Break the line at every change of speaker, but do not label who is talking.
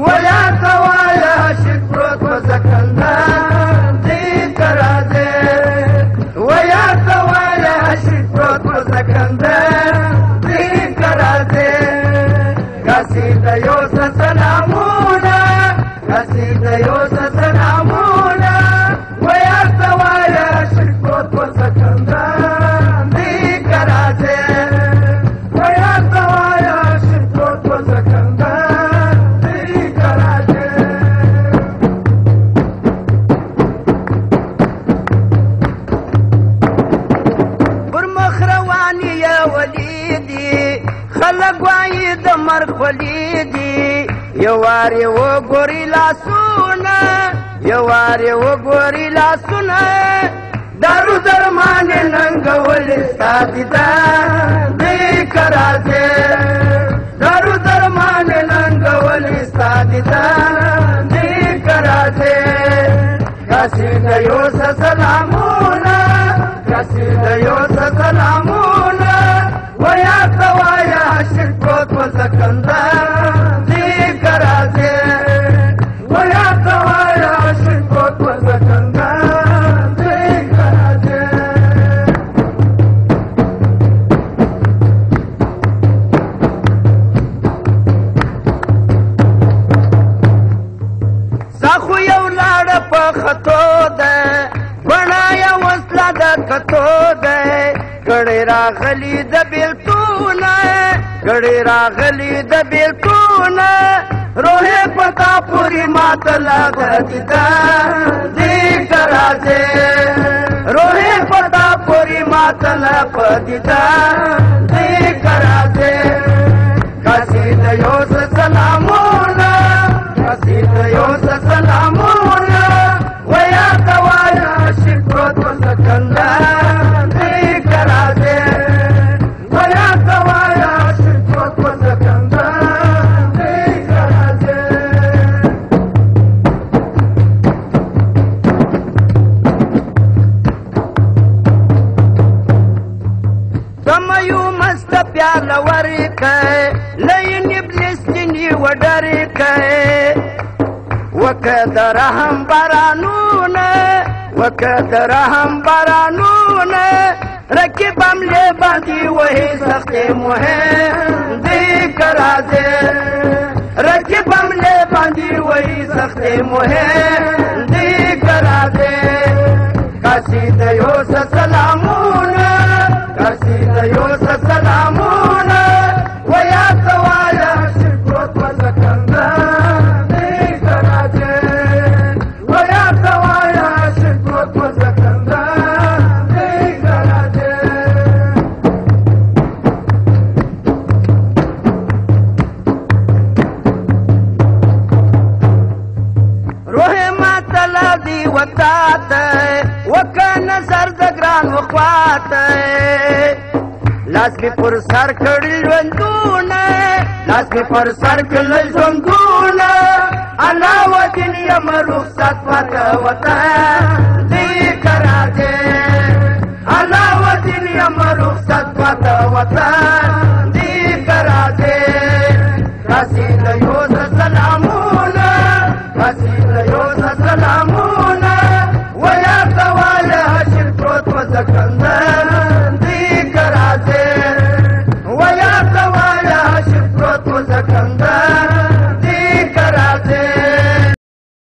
ویا توایا شک پروت و سکندر دی کرازه ویا توایا شک پروت و سکندر دی کرازه قصید یوس سلامونا قصید یوس سلامونا ویا توایا شک پروت و سکندر دی کرازه ویا توایا شک پروت و سکندر دی کرازه پر مخ روانی یا ولیدی خلق وای د مرګ ولیدي یواري وګوري لاسونه یواري وګوري لاسونه دارو درمان ننګول ستادیدا دی کرازه دارو درمان ننګول ستادیدا دی کرازه قصید یوس سلامونه قصید یوس سلامونه ویا توایا شک پروت و سکندر دی کرازه ویا توایا شک پروت و سکندر دی کرازه ساخو یو لاړه په خطو ده بڼایا وسله د کتو ده کړي راغلي د بیلتونه کړي راغلي د بیلتونه روحه پتا پوری ماتلا غدیدا دی کرازه روحه پتا پوری ماتلا پدیدا دی کرازه قصید یوس سلامونا قصید یوس سلامونا ویا توایا شک پروت و سکندر دی کرازه ویا توایا شک پروت و سکندر دی کرازه سمیو مست پیال ورکه لین ابلیس لنی وڈرکه وکدر هم برانونه وکدر هم برانونه رکبم لی باندی وہی سخت مهم دی کرازه رکبم لی باندی وہی سخت مهم دی کرازه قصید یوس سلامونه قصید یوس سلامونه ویا توایا شک پروت و سکندر دی کرازه ویا توایا شک پروت و سکندر دی کرازه روح ماتلا دی وطاته وکا نظر دگران وخواته لاس می پر سر کړي ژوندونه لاس می پر سر کړي ژوندونه علاوالدین یم رخصت پاته وطن دی کرازه علاوالدین یم رخصت پاته وطن